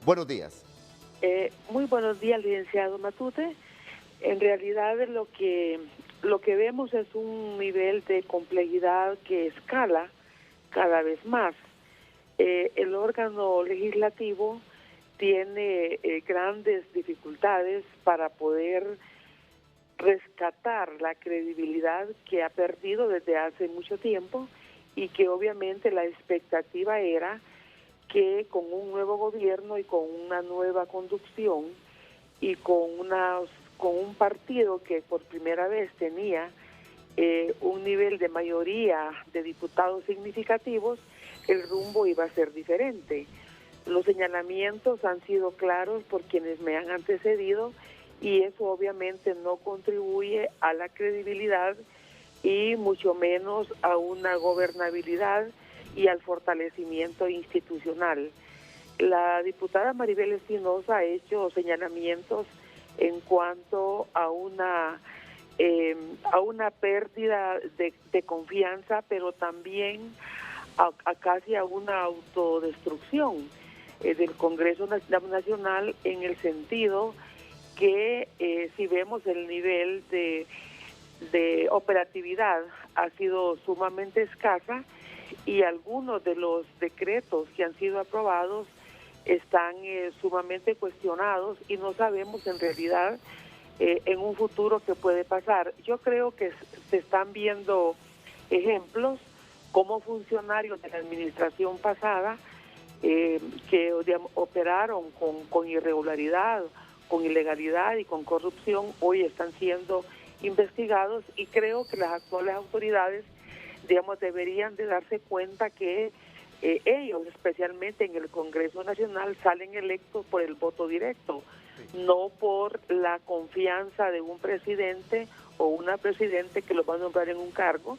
Buenos días. Muy buenos días, licenciado Matute. En realidad lo que vemos es un nivel de complejidad que escala cada vez más. El órgano legislativo tiene grandes dificultades para poder rescatar la credibilidad que ha perdido desde hace mucho tiempo y que obviamente la expectativa era que con un nuevo gobierno y con una nueva conducción y con un partido que por primera vez tenía un nivel de mayoría de diputados significativos, el rumbo iba a ser diferente. Los señalamientos han sido claros por quienes me han antecedido y eso obviamente no contribuye a la credibilidad y mucho menos a una gobernabilidad y al fortalecimiento institucional. La diputada Maribel Espinosa ha hecho señalamientos en cuanto a una pérdida de confianza, pero también a casi a una autodestrucción del Congreso Nacional, en el sentido que si vemos el nivel de operatividad ha sido sumamente escasa y algunos de los decretos que han sido aprobados están sumamente cuestionados y no sabemos en realidad en un futuro qué puede pasar. Yo creo que se están viendo ejemplos como funcionarios de la administración pasada que digamos, operaron con irregularidad, con ilegalidad y con corrupción, hoy están siendo investigados y creo que las actuales autoridades, digamos, deberían de darse cuenta que ellos, especialmente en el Congreso Nacional, salen electos por el voto directo, no por la confianza de un presidente o una presidente que los va a nombrar en un cargo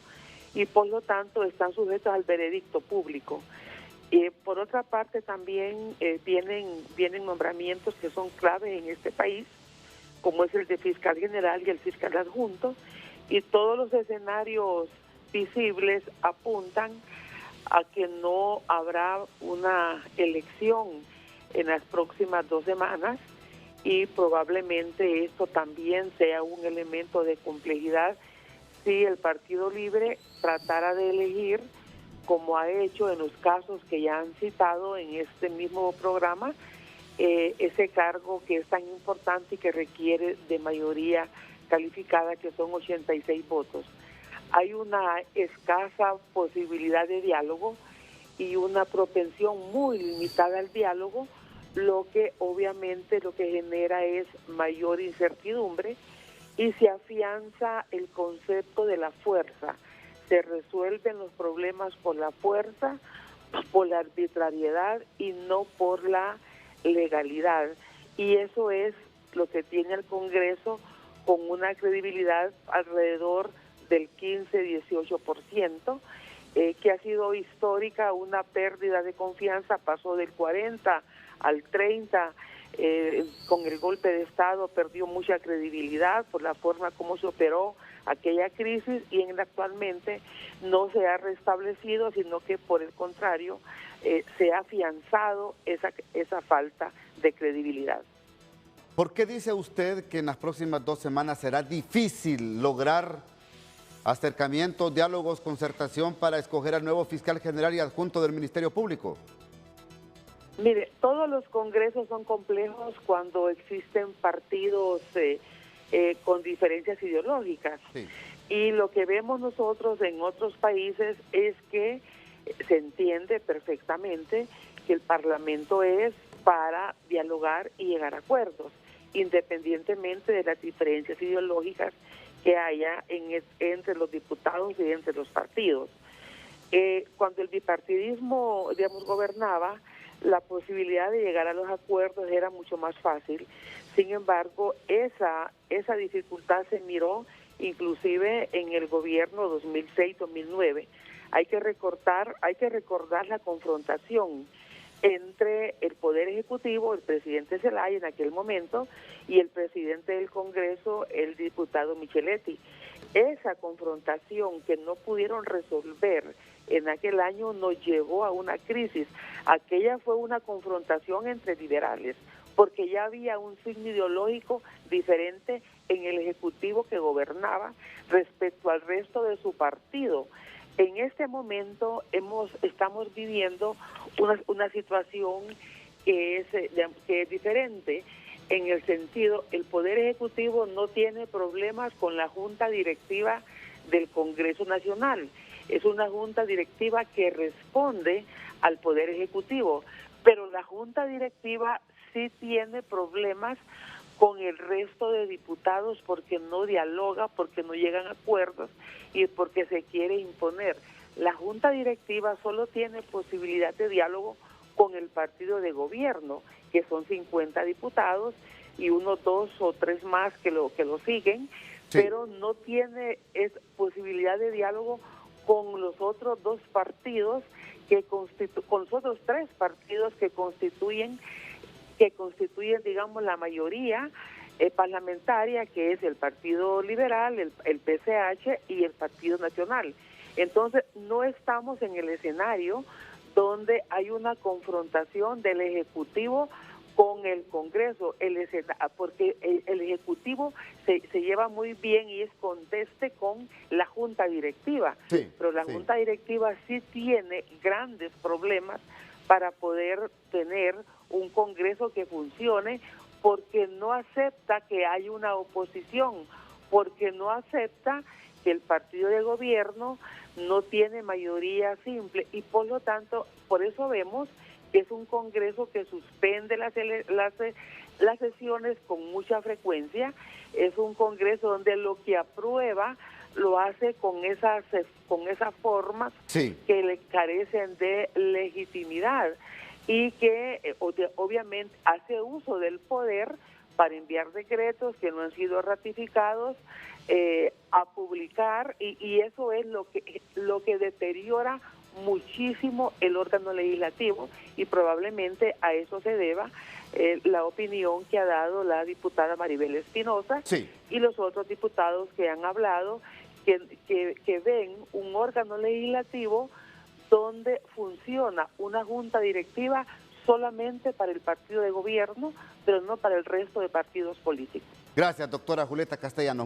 y por lo tanto están sujetos al veredicto público. Por otra parte también vienen nombramientos que son claves en este país, como es el de fiscal general y el fiscal adjunto, y todos los escenarios visibles apuntan a que no habrá una elección en las próximas 2 semanas y probablemente esto también sea un elemento de complejidad si el Partido Libre tratara de elegir, como ha hecho en los casos que ya han citado en este mismo programa, ese cargo que es tan importante y que requiere de mayoría calificada, que son 86 votos. Hay una escasa posibilidad de diálogo y una propensión muy limitada al diálogo, lo que obviamente lo que genera es mayor incertidumbre y se afianza el concepto de la fuerza. Se resuelven los problemas por la fuerza, por la arbitrariedad y no por la legalidad. Y eso es lo que tiene el Congreso con una credibilidad alrededor del 15-18%, que ha sido histórica, una pérdida de confianza, pasó del 40 al 30, con el golpe de Estado perdió mucha credibilidad por la forma como se operó aquella crisis y actualmente no se ha restablecido, sino que por el contrario se ha afianzado esa falta de credibilidad. ¿Por qué dice usted que en las próximas 2 semanas será difícil lograr acercamientos, diálogos, concertación para escoger al nuevo fiscal general y adjunto del Ministerio Público? Mire, todos los congresos son complejos cuando existen partidos con diferencias ideológicas. Sí. Y lo que vemos nosotros en otros países es que se entiende perfectamente que el Parlamento es para dialogar y llegar a acuerdos, independientemente de las diferencias ideológicas que haya entre los diputados y entre los partidos. Cuando el bipartidismo, digamos, gobernaba, la posibilidad de llegar a los acuerdos era mucho más fácil. Sin embargo, esa dificultad se miró inclusive en el gobierno 2006-2009. Hay que recordar la confrontación entre el Poder Ejecutivo, el presidente Zelaya en aquel momento, y el presidente del Congreso, el diputado Micheletti. Esa confrontación que no pudieron resolver en aquel año nos llevó a una crisis. Aquella fue una confrontación entre liberales, porque ya había un signo ideológico diferente en el Ejecutivo que gobernaba respecto al resto de su partido. En este momento estamos viviendo una situación que es diferente, en el sentido, el Poder Ejecutivo no tiene problemas con la Junta Directiva del Congreso Nacional. Es una Junta Directiva que responde al Poder Ejecutivo, pero la Junta Directiva sí tiene problemas con el resto de diputados porque no dialoga, porque no llegan a acuerdos y porque se quiere imponer. La Junta Directiva solo tiene posibilidad de diálogo con el partido de gobierno, que son 50 diputados y unos 2 o 3 más que lo siguen, sí, pero no tiene posibilidad de diálogo con los otros 2 partidos con los otros 3 partidos que constituyen, digamos, la mayoría parlamentaria, que es el Partido Liberal, el PCH y el Partido Nacional. Entonces, no estamos en el escenario donde hay una confrontación del Ejecutivo con el Congreso, porque el Ejecutivo se lleva muy bien y es conteste con la Junta Directiva, sí, pero la Junta Directiva sí tiene grandes problemas para poder tener un Congreso que funcione, porque no acepta que hay una oposición, porque no acepta que el partido de gobierno no tiene mayoría simple y por lo tanto, por eso vemos que es un Congreso que suspende las sesiones con mucha frecuencia. Es un Congreso donde lo que aprueba lo hace con esas formas, sí, que le carecen de legitimidad y que obviamente hace uso del poder para enviar decretos que no han sido ratificados a publicar y eso es lo que deteriora muchísimo el órgano legislativo y probablemente a eso se deba la opinión que ha dado la diputada Maribel Espinosa, sí, y los otros diputados que han hablado que ven un órgano legislativo donde funciona una junta directiva solamente para el partido de gobierno, pero no para el resto de partidos políticos. Gracias, doctora Julieta Castellanos.